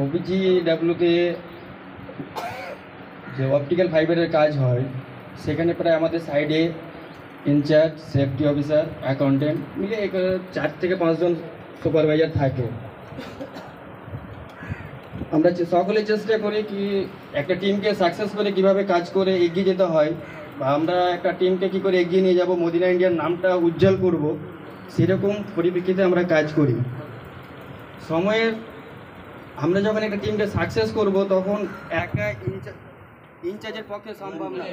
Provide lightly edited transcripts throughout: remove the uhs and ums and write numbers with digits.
ওবিজিডাব্লিউতে যে অপটিক্যাল ফাইবারের কাজ হয় সেখানে প্রায় আমাদের সাইডে ইনচার্জ, সেফটি অফিসার, অ্যাকাউন্টেন্ট মিলে 4 থেকে 5 জন সুপারভাইজার থাকে। আমরা সকলে চেষ্টা করি কি একটা টিমকে সাকসেস করে কীভাবে কাজ করে এগিয়ে যেতে হয়, বা আমরা একটা টিমকে কী করে এগিয়ে নিয়ে যাব, মদিনা ইন্ডিয়ার নামটা উজ্জ্বল করব, সেরকম পরিপ্রেক্ষিতে আমরা কাজ করি। সময়ের আমরা যখন একটা টিমকে সাকসেস করব তখন একা ইনচার্জের পক্ষে সম্ভব না,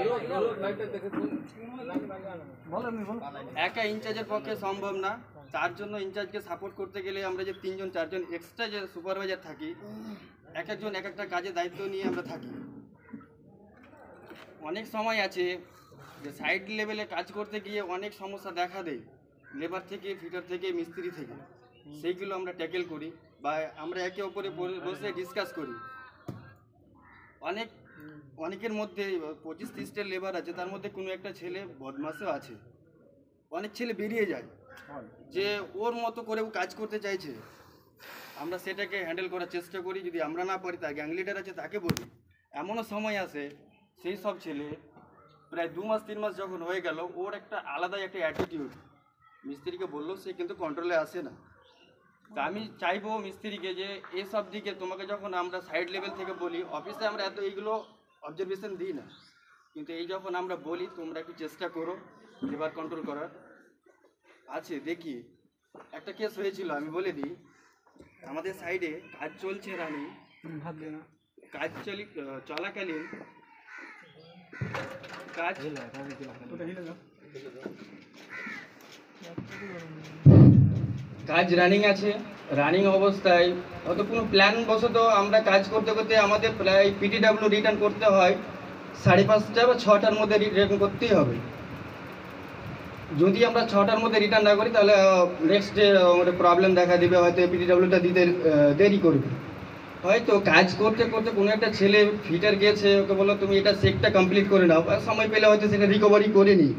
একা ইনচার্জের পক্ষে সম্ভব না। তার জন্য ইনচার্জকে সাপোর্ট করতে গেলে আমরা যে 3 জন 4 জন এক্সট্রা যে সুপারভাইজার থাকি, এক একজন এক একটা কাজের দায়িত্ব নিয়ে আমরা থাকি। অনেক সময় আছে যে সাইড লেভেলে কাজ করতে গিয়ে অনেক সমস্যা দেখা দেয়, লেবার থেকে, ফিটার থেকে, মিস্ত্রি থেকে। সেইগুলো আমরা ট্যাকেল করি বা আমরা একে অপরে বসে ডিসকাস করি। অনেকের মধ্যে 25-30টা লেবার আছে, তার মধ্যে কোনো একটা ছেলে বদমাশও আছে। অনেক ছেলে বেরিয়ে যায় যে ওর মতো করেও কাজ করতে চাইছে, আমরা সেটাকে হ্যান্ডেল করার চেষ্টা করি। যদি আমরা না পারি, তার গ্যাং লিডার আছে তাকে বলি। এমনও সময় আসে সেই সব ছেলে প্রায় 2 মাস 3 মাস যখন হয়ে গেল, ওর একটা আলাদাই একটা অ্যাটিটিউড, মিস্ত্রিকে বললেও সে কিন্তু কন্ট্রোলে আসে না। তা আমি চাইবো মিস্ত্রিকে যে এইসব দিকে তোমাকে যখন আমরা সাইড লেভেল থেকে বলি, অফিসে আমরা এত এইগুলো অবজারভেশন দিই না, কিন্তু এই যখন আমরা বলি তোমরা একটু চেষ্টা করো লেবার কন্ট্রোল করার। আছে দেখি একটা কেস হয়েছিল, আমি বলে দিই। আমাদের সাইডে কাজ চলছে, রানি কাজ চলাকালীন কাজ রানিং আছে। রানিং অবস্থায় হয়তো কোনো প্ল্যান বশত আমরা কাজ করতে করতে আমাদের প্রায় পিটিডাব্লিউ রিটার্ন করতে হয় 5:30 বা 6টার মধ্যে রিটার্ন করতেই হবে। যদি আমরা 6টার মধ্যে রিটার্ন না করি তাহলে নেক্সট ডে আমাদের প্রবলেম দেখা দেবে, হয়তো পিটিডাব্লিউটা দিতে দেরি করবে। হয়তো কাজ করতে করতে কোনো একটা ছেলে ফিটার গিয়েছে, ওকে বললো তুমি এটা চেকটা কমপ্লিট করে নাও, সময় পেলে হয়তো সেটা রিকভারি করে নিই।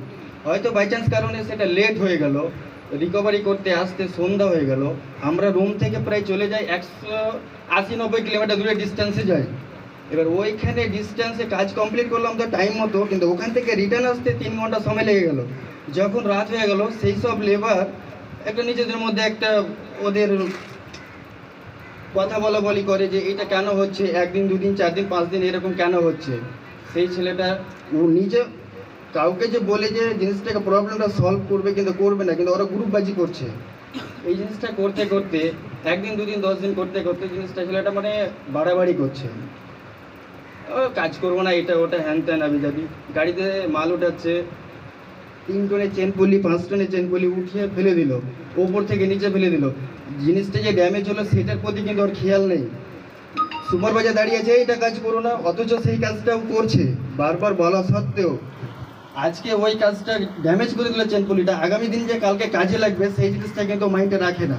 হয়তো বাই চান্স কারণে সেটা লেট হয়ে গেল, রিকভারি করতে আসতে সন্ধ্যা হয়ে গেল। আমরা রুম থেকে প্রায় চলে যাই 180-90 কিলোমিটার দূরে ডিস্টেন্সে যাই। এবার ওইখানে ডিস্টেন্সে কাজ কমপ্লিট করলাম তো টাইম মতো, কিন্তু ওখান থেকে রিটার্ন আসতে 3 ঘন্টা সময় লেগে গেল। যখন রাত হয়ে গেল, সেই সব লেবার একটা নিজেদের মধ্যে একটা ওদের কথা বলি করে যে এটা কেন হচ্ছে, 1 দিন 2 দিন 4 দিন 5 দিন এরকম কেন হচ্ছে। সেই ছেলেটা নিজে কাউকে যে বলে যে জিনিসটাকে প্রবলেমটা সলভ করবে, কিন্তু করবে না, কিন্তু ওরা গ্রুপবাজি করছে। এই জিনিসটা করতে করতে 1 দিন 2 দিন 10 দিন করতে করতে জিনিসটা ছেলেটা মানে বাড়াবাড়ি করছে, কাজ করবো না, এটা ওটা হ্যান ত্যান আবি যাবি। গাড়িতে মাল উঠাচ্ছে, 3 টনের চেন পুলি 5 টনের চেন পুলি উঠিয়ে ফেলে দিল, ওপর থেকে নিচে ফেলে দিল। জিনিসটা যে ড্যামেজ হলো সেটার প্রতি কিন্তু ওর খেয়াল নেই। সুপারভাইজার দাঁড়িয়ে আছে এটা কাজ করো না, অথচ সেই কাজটাও করছে বারবার বলা সত্ত্বেও। আজকে ওই কাজটা ড্যামেজ করে দিল চেন পুলিটা, আগামী দিন যে কালকে কাজে লাগবে সেই জিনিসটা কিন্তু মাইন্ডে রাখে না।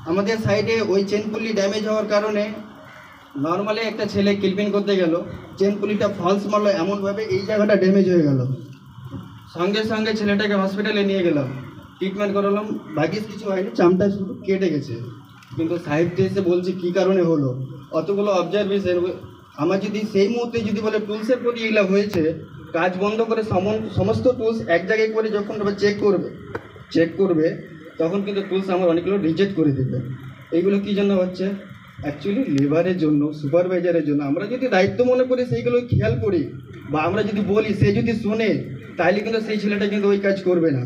আমাদের সাইডে ওই চেন পুলি ড্যামেজ হওয়ার কারণে নর্মালি একটা ছেলে কিলপিন করতে গেল, চেন পুলিটা ফলস মারলো এমনভাবে এই জায়গাটা ড্যামেজ হয়ে গেল। সঙ্গে সঙ্গে ছেলেটাকে হসপিটালে নিয়ে গেলাম, ট্রিটমেন্ট করালাম, ভাগ্যিস কিছু হয়নি, চামটা শুধু কেটে গেছে। কিন্তু সাহেবটা এসে বলছে কী কারণে হলো, অতগুলো অবজারভেশন। আমার যদি সেই মুহূর্তে যদি বলে টুলসের প্রতি এগুলো হয়েছে, কাজ বন্ধ করে সমস্ত টুলস এক জায়গায় করে যখন চেক করবে তখন কিন্তু টুলস আমার অনেকগুলো রিজেক্ট করে দেবে। এইগুলো কী জন্য হচ্ছে? অ্যাকচুয়ালি লেবারের জন্য, সুপারভাইজারের জন্য। আমরা যদি দায়িত্ব মনে করি সেইগুলো খেয়াল করি, বা আমরা যদি বলি, সে যদি শোনে, তাহলে কিন্তু সেই ছেলেটা কিন্তু ওই কাজ করবে না।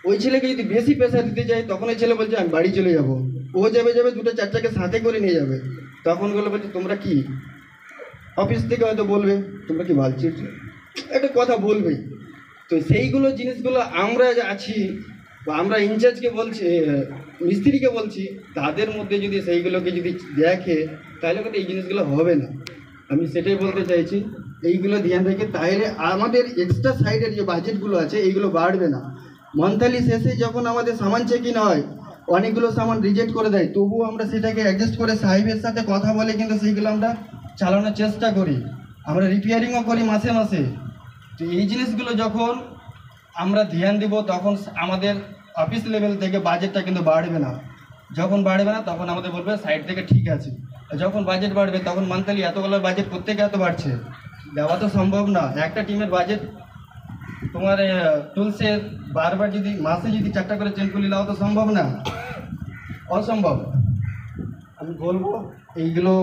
ওই ছেলেকে যদি বেশি প্রেশার দিতে যাই, তখন ওই ছেলে বলছে আমি বাড়ি চলে যাব। ও যাবে 2টা 4টাকে সাথে করে নিয়ে যাবে। তখন গুলো বলছে তোমরা কি, অফিস থেকে হয়তো বলবে তোমরা কি ভালছিস, একটা কথা বলবেই। তো সেইগুলো জিনিসগুলো আমরা আছি, বা আমরা ইনচার্জকে বলছি, মিস্ত্রিকে বলছি, তাদের মধ্যে যদি সেইগুলোকে যদি দেখে তাহলে কিন্তু এই জিনিসগুলো হবে না। আমি সেটাই বলতে চাইছি, এইগুলো ধ্যান রেখে তাহলে আমাদের এক্সট্রা সাইডের যে বাজেটগুলো আছে এইগুলো বাড়বে না। মান্থলি শেষে যখন আমাদের সামান চেক ইন হয়, অনেকগুলো সামান রিজেক্ট করে দেয়, তবুও আমরা সেটাকে অ্যাডজাস্ট করে সাহেবের সাথে কথা বলে কিন্তু সেইগুলো আমরা চালানোর চেষ্টা করি। আমরা রিপেয়ারিংও করি মাসে মাসে। তো এই জিনিসগুলো যখন আমরা ধ্যান দেব, তখন আমাদের অফিস লেভেল থেকে বাজেটটা কিন্তু বাড়বে না। যখন বাড়বে না তখন আমাদের বলবে সাইড থেকে ঠিক আছে। আর যখন বাজেট বাড়বে তখন মান্থলি এতগুলো বাজেট প্রত্যেকে এত বাড়ছে, দেওয়া তো সম্ভব না। একটা টিমের বাজেট তোমার টুলসে বারবার যদি মাসে যদি 4টা করে চেন খুলি দেওয়া তো সম্ভব না, অসম্ভব। আমি বলবো এইগুলো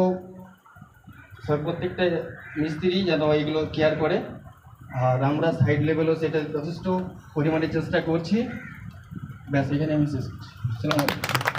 সব প্রত্যেকটা মিস্ত্রি যেন এইগুলো কেয়ার করে। আর আমরা সাইড লেভেলও সেটা যথেষ্ট পরিমাণে চেষ্টা করছি। ব্যাস এখানে আমি শেষ করছি। আসসালামু আলাইকুম।